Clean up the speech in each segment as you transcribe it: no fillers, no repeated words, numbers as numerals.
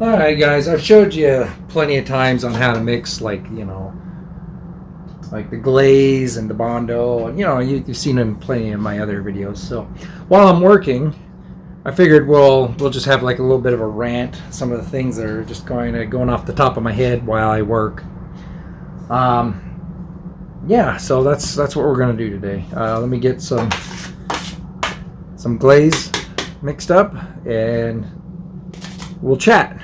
Alright guys, I've showed you plenty of times on how to mix, like, like the glaze and the Bondo, and you've seen them plenty in my other videos. So while I'm working, I figured we'll just have like a little bit of a rant, some of the things that are just going off the top of my head while I work. Yeah, so that's what we're gonna do today. Let me get some glaze mixed up and we'll chat.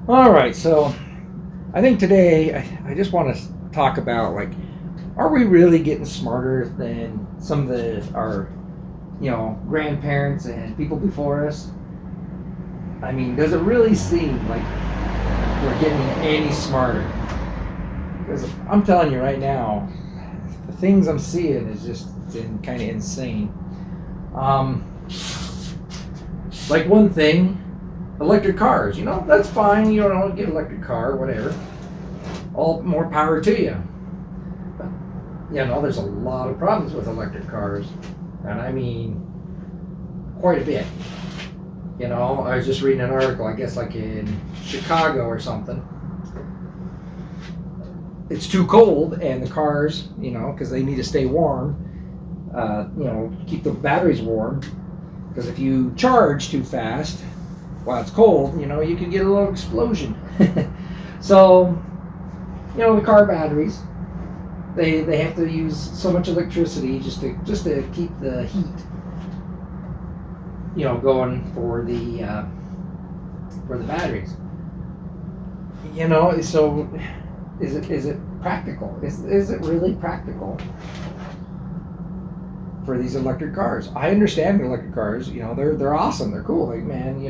All right, so I think today I just want to talk about, like, are we really getting smarter than some of our grandparents and people before us? I mean, does it really seem like we're getting any smarter? Because I'm telling you right now, the things I'm seeing is just kind of insane. Like one thing, electric cars. That's fine. You don't get an electric car, whatever. All more power to you. But there's a lot of problems with electric cars, and I mean quite a bit. I was just reading an article, I guess like in Chicago or something. It's too cold, and the cars, because they need to stay warm, keep the batteries warm. Because if you charge too fast while it's cold, you can get a little explosion. So, the car batteries, they have to use so much electricity just to keep the heat, going for the batteries. So is it practical? Is it really practical for these electric cars? I understand the electric cars, they're awesome, they're cool. Like, man,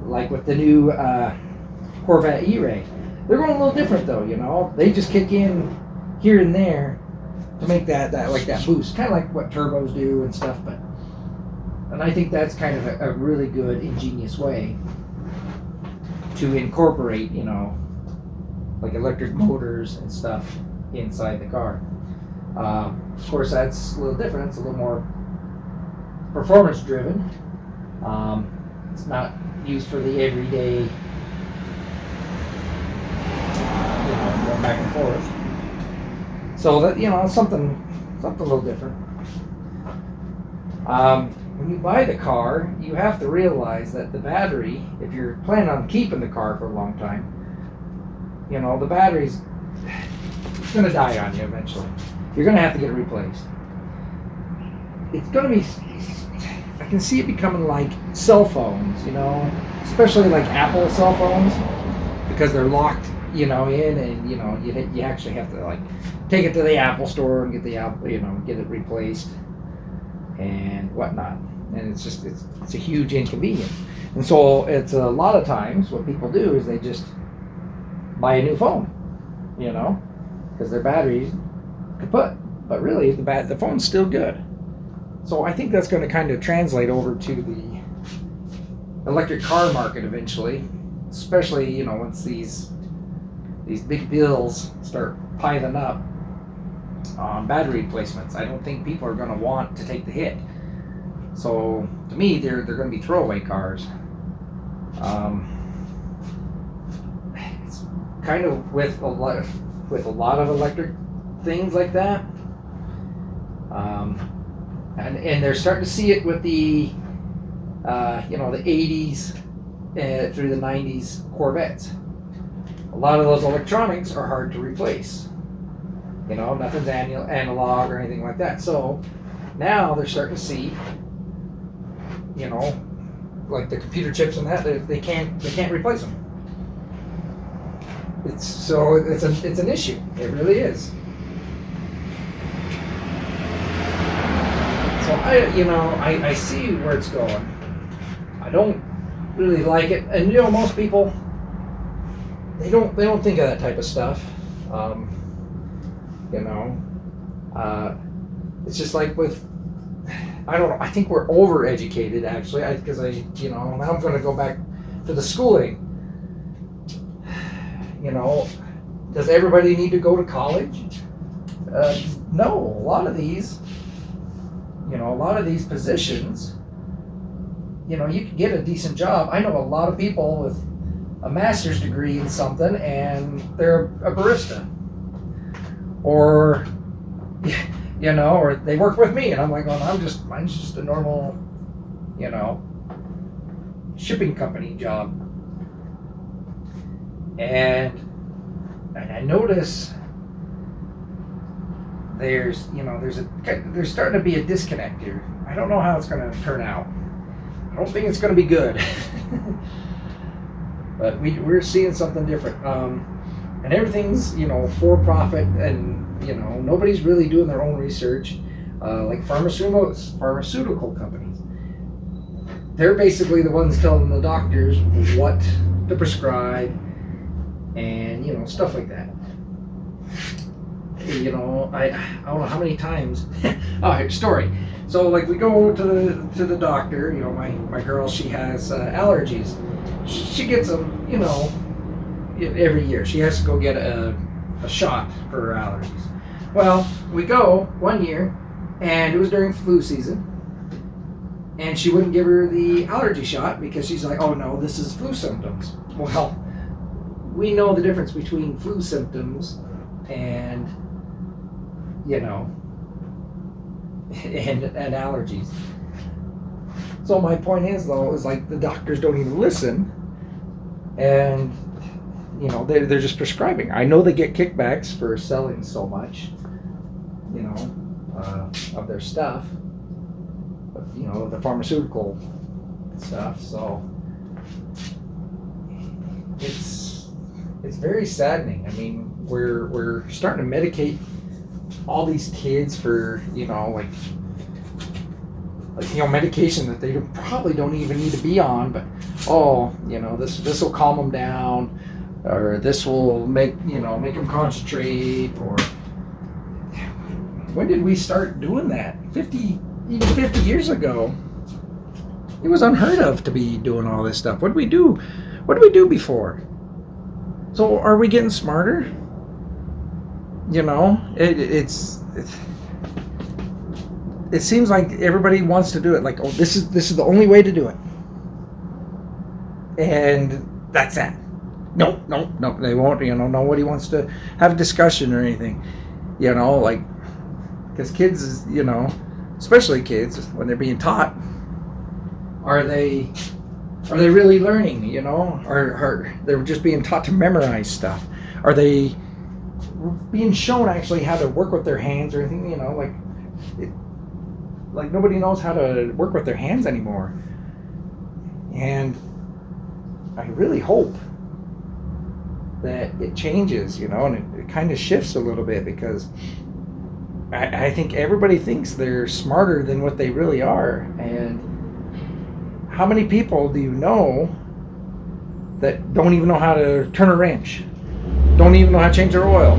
like with the new Corvette E-Ray, they're going a little different though. They just kick in here and there to make that boost, kind of like what turbos do and stuff. And I think that's kind of a really good, ingenious way to incorporate, like electric motors and stuff inside the car. Of course, that's a little different. It's a little more performance driven. It's not used for the everyday, going back and forth. So that it's something a little different. When you buy the car, you have to realize that the battery, if you're planning on keeping the car for a long time, the battery's going to die on you eventually. You're going to have to get it replaced. It's going to be, I can see it becoming like cell phones, especially like Apple cell phones, because they're locked, in, and, you actually have to like take it to the Apple store and get the Apple, get it replaced and whatnot. And it's a huge inconvenience. And so it's a lot of times what people do is they just buy a new phone, because their battery's kaput. But really, the phone's still good. So I think that's going to kind of translate over to the electric car market eventually, especially, once these big bills start piling up on battery replacements. I don't think people are going to want to take the hit. So to me, they're going to be throwaway cars. It's kind of with a lot of electric things like that. And they're starting to see it with the the 80s through the 90s Corvettes. A lot of those electronics are hard to replace. Nothing's analog or anything like that. So now they're starting to see, like the computer chips and that, they can't replace them. It's an issue. It really is. So I see where it's going. I don't really like it, and most people they don't think of that type of stuff. It's just like with, I don't know, I think we're overeducated actually, because now I'm going to go back to the schooling. Does everybody need to go to college? No, a lot of these positions you know, you can get a decent job. I know a lot of people with a master's degree in something and they're a barista, or you know, or they work with me and I'm like, oh, mine's just a normal, you know, shipping company job. And I notice there's starting to be a disconnect here. I don't know how it's going to turn out. I don't think it's going to be good. But we're seeing something different. And everything's, you know, for profit, and, you know, nobody's really doing their own research. Like pharmaceutical companies. They're basically the ones telling the doctors what to prescribe and, you know, stuff like that. You know, I don't know how many times. All right, story. So, like, we go to the doctor. You know, my girl, she has allergies. She gets them, you know, every year. She has to go get a shot for her allergies. Well, we go one year, and it was during flu season, and she wouldn't give her the allergy shot because she's like, oh no, this is flu symptoms. Well, we know the difference between flu symptoms and, you know, and allergies. So my point is, though, is like the doctors don't even listen, and, you know, they're just prescribing. I know they get kickbacks for selling so much, you know, of their stuff, but, you know, the pharmaceutical stuff. So it's very saddening. I mean, we're starting to medicate all these kids for, you know, like you know, medication that they probably don't even need to be on, but oh, you know, this will calm them down, or this will make them concentrate. Or when did we start doing that? 50 years ago, it was unheard of to be doing all this stuff. What did we do before? So are we getting smarter? You know, it seems like everybody wants to do it. Like, oh, this is the only way to do it, and that's that. No, they won't. You know, nobody wants to have a discussion or anything. You know, like, because kids, you know, especially kids, when they're being taught, are they really learning? You know, or they're just being taught to memorize stuff? Are they being shown actually how to work with their hands or anything? You know, like nobody knows how to work with their hands anymore. And I really hope that it changes, you know, and it kind of shifts a little bit, because I think everybody thinks they're smarter than what they really are. And how many people do you know that don't even know how to turn a wrench, don't even know how to change their oil?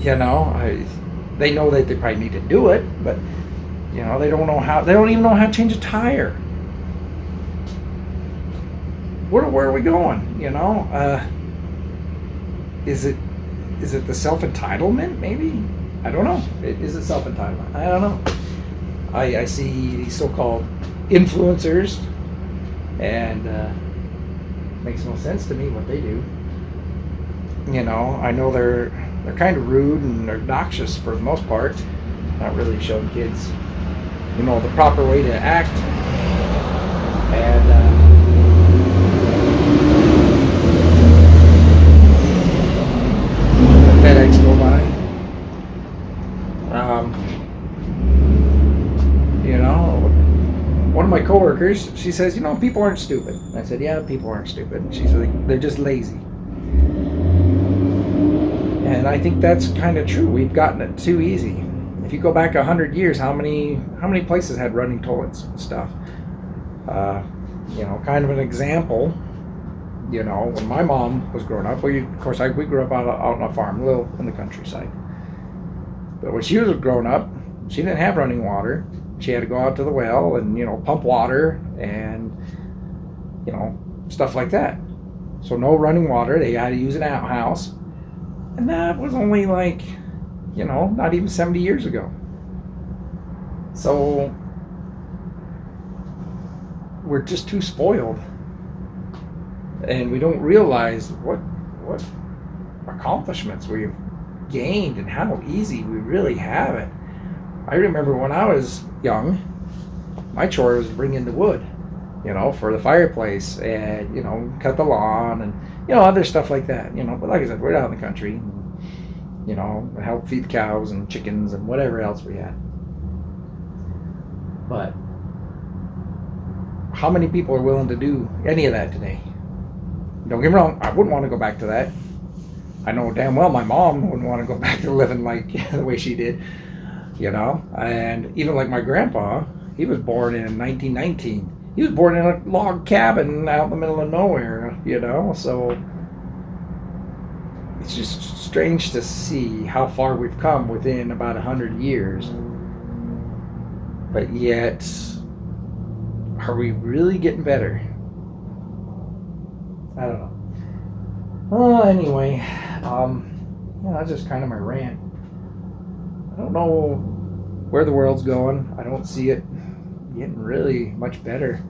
You know, they know that they probably need to do it, but, you know, they don't even know how to change a tire. Where are we going? You know, is it the self-entitlement? Maybe, I don't know. Is it self-entitlement? I don't know. I see these so-called influencers, and makes no sense to me what they do. You know, I know they're kind of rude and obnoxious for the most part, not really showing kids, you know, the proper way to act. And the FedEx go by. You know, one of my coworkers, she says, you know, people aren't stupid. I said, yeah, people aren't stupid. And she's like, they're just lazy. And I think that's kind of true. We've gotten it too easy. If you go back 100 years, how many places had running toilets and stuff? You know, kind of an example. You know, when my mom was growing up, we grew up out on a farm, a little in the countryside. But when she was growing up, she didn't have running water. She had to go out to the well and, you know, pump water and, you know, stuff like that. So no running water. They had to use an outhouse. And that was only like, you know, not even 70 years ago. So we're just too spoiled, and we don't realize what accomplishments we've gained and how easy we really have it. I remember when I was young, my chore was bring in the wood, for the fireplace, and cut the lawn, and other stuff like that. But like I said, we're out in the country, and, help feed cows and chickens and whatever else we had. But how many people are willing to do any of that today? Don't get me wrong, I wouldn't want to go back to that. I know damn well my mom wouldn't want to go back to living like the way she did, and even like my grandpa, he was born in 1919. He was born in a log cabin out in the middle of nowhere, so it's just strange to see how far we've come within about 100 years. But yet, are we really getting better? I don't know. Well, anyway, that's just kind of my rant. I don't know where the world's going. I don't see it getting really much better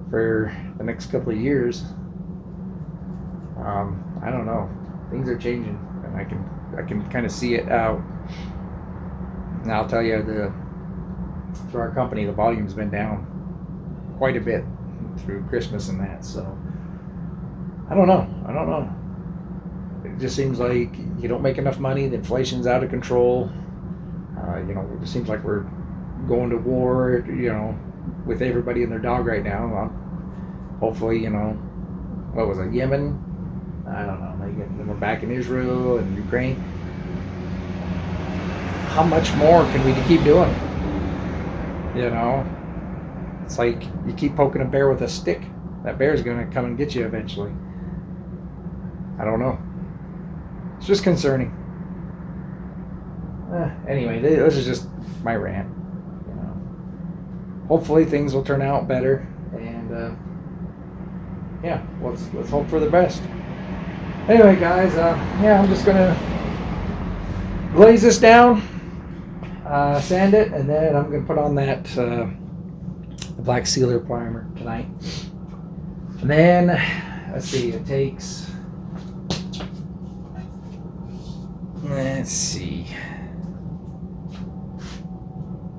for the next couple of years. I don't know. Things are changing, and I can kind of see it out. And I'll tell you, through our company, the volume's been down quite a bit through Christmas and that. So I don't know. It just seems like you don't make enough money. The inflation's out of control. It seems like we're going to war, with everybody and their dog right now. Well, hopefully, what was it, Yemen? I don't know. Then we're back in Israel and Ukraine. How much more can we keep doing? It's like you keep poking a bear with a stick. That bear's going to come and get you eventually. I don't know. It's just concerning. Anyway, this is just my rant. Hopefully things will turn out better, and let's hope for the best. Anyway, guys, I'm just gonna glaze this down, sand it, and then I'm gonna put on that black sealer primer tonight. And then let's see, it takes. Let's see.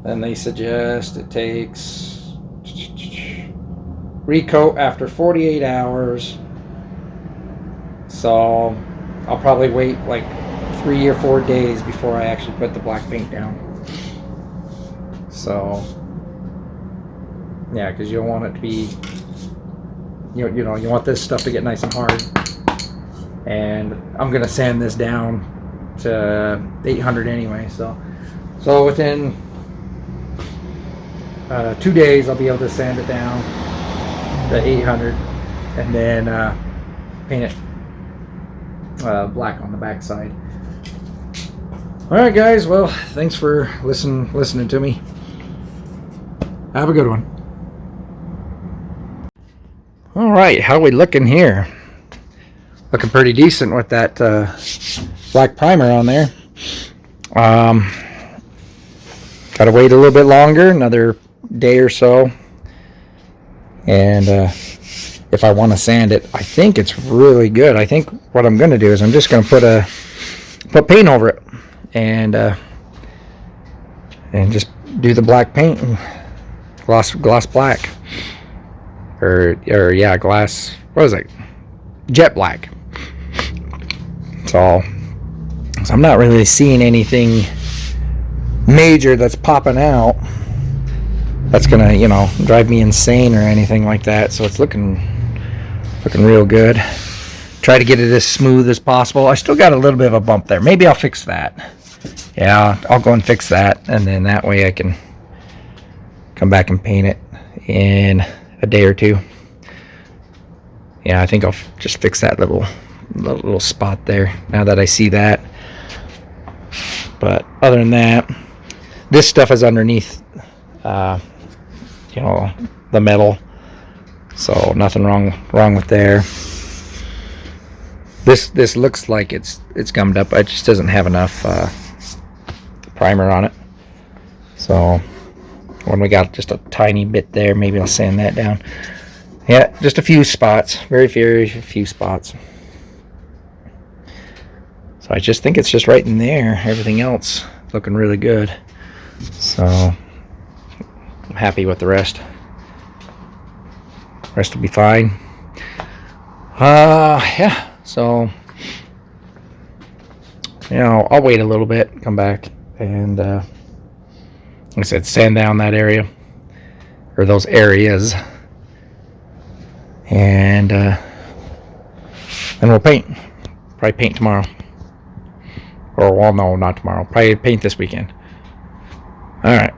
Then they suggest it takes recoat after 48 hours. So I'll probably wait like 3 or 4 days before I actually put the black paint down. So yeah, because you don't want it to be, you want this stuff to get nice and hard. And I'm gonna sand this down to 800 anyway. So within 2 days I'll be able to sand it down to 800, and then paint it black on the back side. Alright guys, well, thanks for listening to me. Have a good one. Alright, how we looking here? Looking pretty decent with that black primer on there. Gotta wait a little bit longer, another day or so, and if I want to sand it, I think it's really good. I think what I'm going to do is I'm just going to put paint over it, and just do the black paint, and gloss black, or glass. What is it? Jet black. So I'm not really seeing anything major that's popping out that's gonna drive me insane or anything like that. So it's looking real good. Try to get it as smooth as possible. I still got a little bit of a bump there. Maybe I'll fix that. Yeah, I'll go and fix that, and then that way I can come back and paint it in a day or two. Yeah, I think I'll just fix that little spot there now that I see that. But other than that, this stuff is underneath the metal, so nothing wrong with there. This looks like it's gummed up. It just doesn't have enough primer on it. So When we got just a tiny bit there, maybe I'll sand that down. Yeah, just a few spots, very few spots. So I just think it's just right in there. Everything else looking really good. So I'm happy with the rest. Rest will be fine. Yeah. So I'll wait a little bit, come back, and like I said, sand down that area or those areas, and then we'll paint. Probably paint tomorrow. Or, well, no, not tomorrow. Probably paint this weekend. All right.